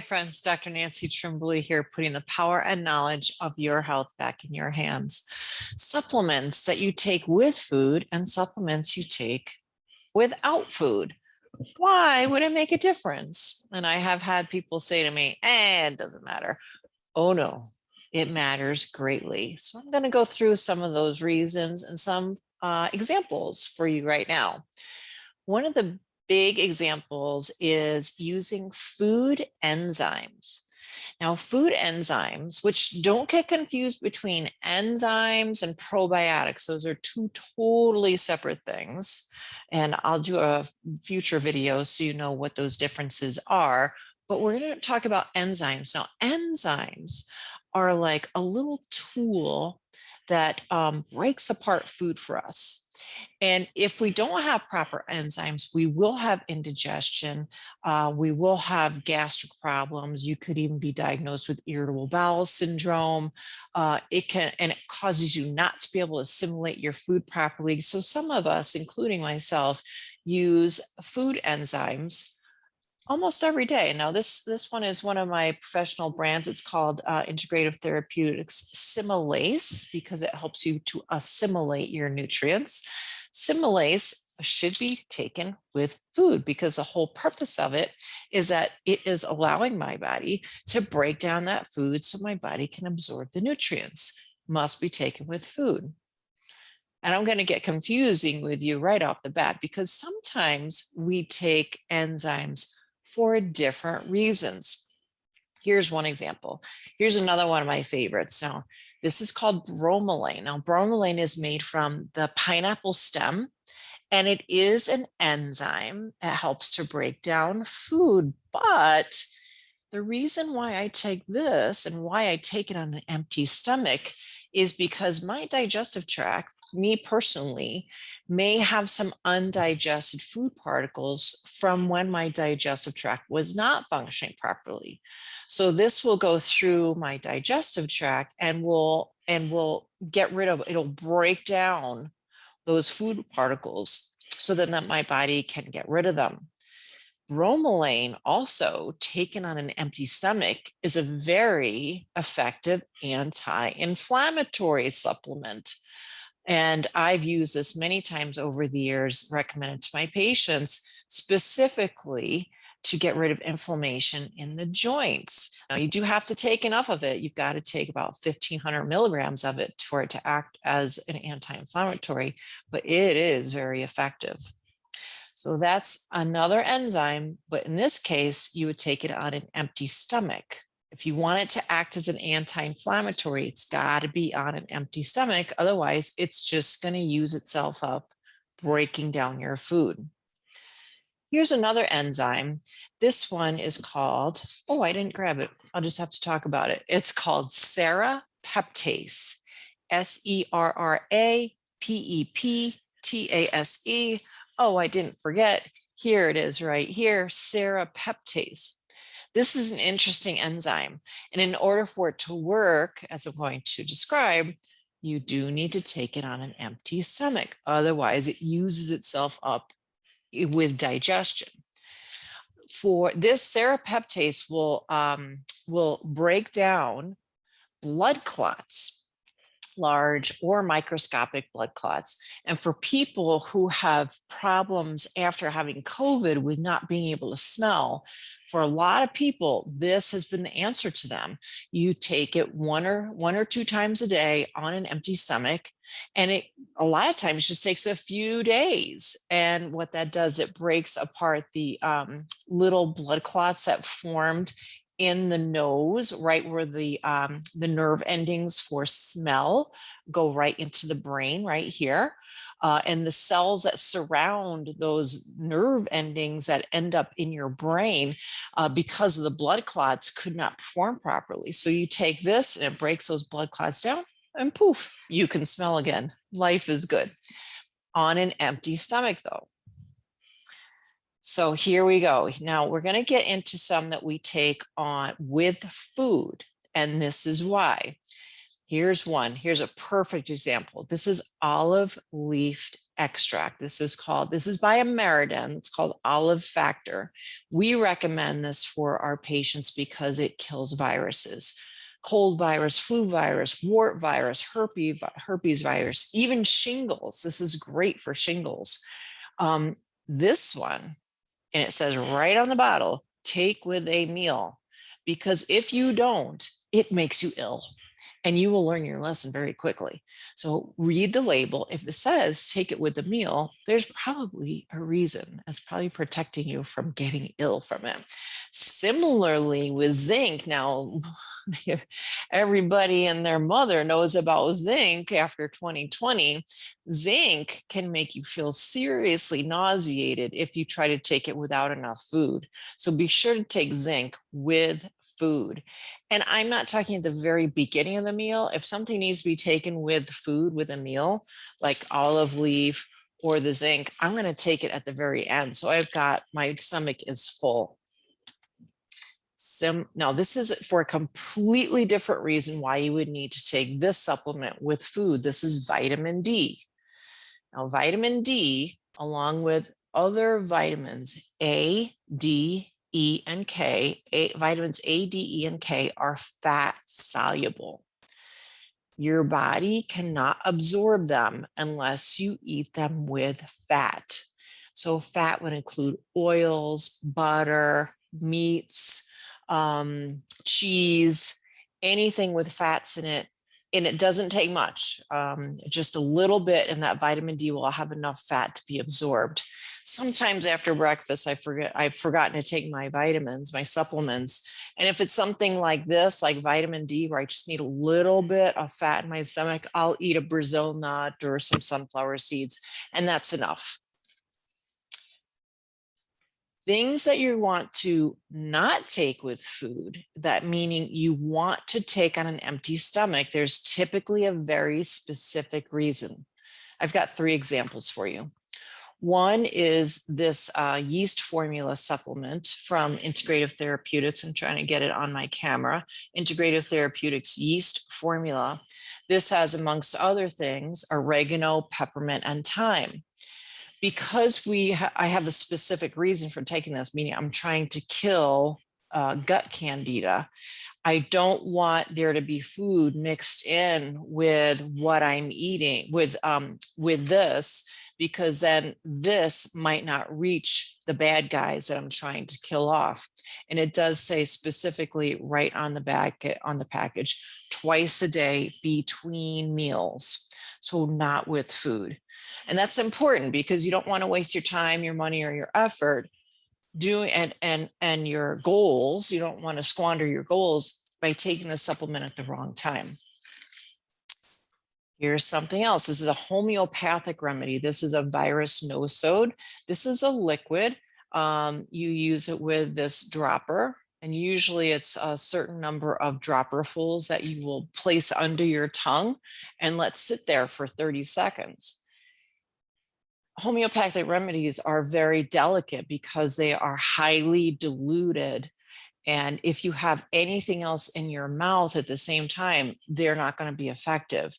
friends, Dr. Nancy Trimbley here, putting the power and knowledge of your health back in your hands. Supplements that you take with food and supplements you take without food. Why would it make a difference? And I have had people say to me, it doesn't matter. Oh no, it matters greatly. So I'm going to go through some of those reasons and some examples for you right now. One of the big examples is using food enzymes. Now, food enzymes, which don't get confused between enzymes and probiotics, those are two totally separate things. And I'll do a future video so you know what those differences are. But we're going to talk about enzymes. Now, enzymes are like a little tool that breaks apart food for us. And if we don't have proper enzymes, we will have indigestion, we will have gastric problems. You could even be diagnosed with irritable bowel syndrome. It causes you not to be able to assimilate your food properly. So some of us, including myself, use food enzymes almost every day. Now, this one is one of my professional brands. It's called Integrative Therapeutics Similase, because it helps you to assimilate your nutrients. Similase should be taken with food because the whole purpose of it is that it is allowing my body to break down that food so my body can absorb the nutrients. Must be taken with food. And I'm going to get confusing with you right off the bat because sometimes we take enzymes for different reasons. Here's one example. Here's another one of my favorites. Now, this is called bromelain. Now, bromelain is made from the pineapple stem, and it is an enzyme. It helps to break down food. But the reason why I take this and why I take it on an empty stomach is because my digestive tract, me personally, may have some undigested food particles from when my digestive tract was not functioning properly. So this will go through my digestive tract and will get rid of, it'll break down those food particles so that my body can get rid of them. Bromelain, also taken on an empty stomach, is a very effective anti-inflammatory supplement. And I've used this many times over the years, recommended to my patients, specifically to get rid of inflammation in the joints. Now, you do have to take enough of it. You've got to take about 1,500 milligrams of it for it to act as an anti-inflammatory, but it is very effective. So that's another enzyme, but in this case, you would take it on an empty stomach. If you want it to act as an anti-inflammatory, it's got to be on an empty stomach. Otherwise, it's just going to use itself up, breaking down your food. Here's another enzyme. This one is called, I didn't grab it. I'll just have to talk about it. It's called Serrapeptase, Serrapeptase. I didn't forget. Here it is right here, Serrapeptase. This is an interesting enzyme. And in order for it to work, as I'm going to describe, you do need to take it on an empty stomach. Otherwise, it uses itself up with digestion. For this, serrapeptase will break down blood clots, large or microscopic blood clots. And for people who have problems after having COVID with not being able to smell, for a lot of people, this has been the answer to them. You take it one or two times a day on an empty stomach, and it a lot of times just takes a few days. And what that does, it breaks apart the little blood clots that formed in the nose, right where the nerve endings for smell go right into the brain, right here. And the cells that surround those nerve endings that end up in your brain because of the blood clots could not perform properly. So you take this and it breaks those blood clots down and poof, you can smell again. Life is good. On an empty stomach though. So here we go. Now we're going to get into some that we take on with food, and this is why. Here's one. Here's a perfect example. This is olive leaf extract. This is by Ameridan. It's called Olive Factor. We recommend this for our patients because it kills viruses. Cold virus, flu virus, wart virus, herpes virus, even shingles. This is great for shingles. This one, and it says right on the bottle, take with a meal, because if you don't, it makes you ill and you will learn your lesson very quickly. So read the label. If it says take it with the meal, there's probably a reason. It's probably protecting you from getting ill from it. Similarly with zinc, now everybody and their mother knows about zinc after 2020. Zinc can make you feel seriously nauseated if you try to take it without enough food. So be sure to take zinc with food. And I'm not talking at the very beginning of the meal. If something needs to be taken with food, with a meal, like olive leaf or the zinc, I'm going to take it at the very end. So I've got, my stomach is full. Now, this is for a completely different reason why you would need to take this supplement with food. This is vitamin D. Now, vitamin D, along with other vitamins, A, D, E, and K, vitamins A, D, E, and K are fat soluble. Your body cannot absorb them unless you eat them with fat. So fat would include oils, butter, meats, cheese, anything with fats in it. And it doesn't take much, just a little bit, and that vitamin D will have enough fat to be absorbed. Sometimes after breakfast, I've forgotten to take my vitamins, my supplements. And if it's something like this, like vitamin D, where I just need a little bit of fat in my stomach, I'll eat a Brazil nut or some sunflower seeds, and that's enough. Things that you want to not take with food, that meaning you want to take on an empty stomach, there's typically a very specific reason. I've got 3 examples for you. One is this yeast formula supplement from Integrative Therapeutics. I'm trying to get it on my camera. Integrative Therapeutics yeast formula. This has, amongst other things, oregano, peppermint, and thyme. Because I have a specific reason for taking this, meaning I'm trying to kill gut candida. I don't want there to be food mixed in with what I'm eating with this, because then this might not reach the bad guys that I'm trying to kill off. And it does say specifically right on the back on the package, twice a day between meals. So not with food. And that's important because you don't want to waste your time, your money, or your effort doing and your goals. You don't want to squander your goals by taking the supplement at the wrong time. Here's something else. This is a homeopathic remedy. This is a virus nosode. This is a liquid. You use it with this dropper, and usually it's a certain number of dropperfuls that you will place under your tongue and let sit there for 30 seconds. Homeopathic remedies are very delicate because they are highly diluted. And if you have anything else in your mouth at the same time, they're not going to be effective.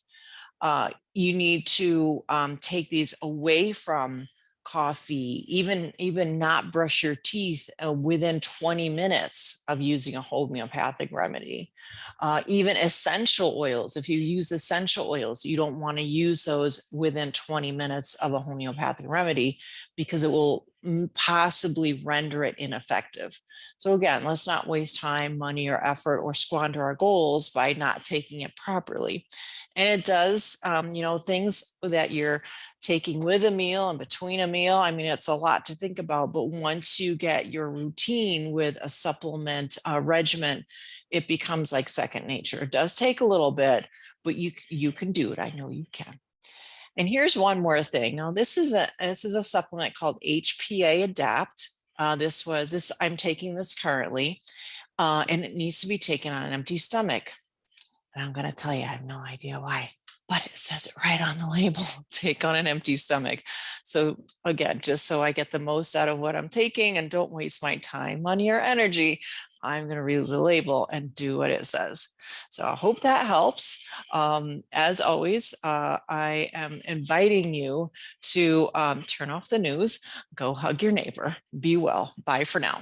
You need to take these away from coffee, even not brush your teeth within 20 minutes of using a homeopathic remedy. Even essential oils, if you use essential oils, you don't want to use those within 20 minutes of a homeopathic remedy because it will possibly render it ineffective. So again, let's not waste time, money, or effort, or squander our goals by not taking it properly. And it does, things that you're taking with a meal and between a meal. I mean, it's a lot to think about, but once you get your routine with a supplement regimen, it becomes like second nature. It does take a little bit, but you can do it. I know you can. And here's one more thing. Now, this is a supplement called HPA Adapt. I'm taking this currently, and it needs to be taken on an empty stomach. And I'm going to tell you, I have no idea why, but it says it right on the label, take on an empty stomach. So again, just so I get the most out of what I'm taking and don't waste my time, money, or energy, I'm going to read the label and do what it says. So I hope that helps. As always, I am inviting you to turn off the news, go hug your neighbor, be well. Bye for now.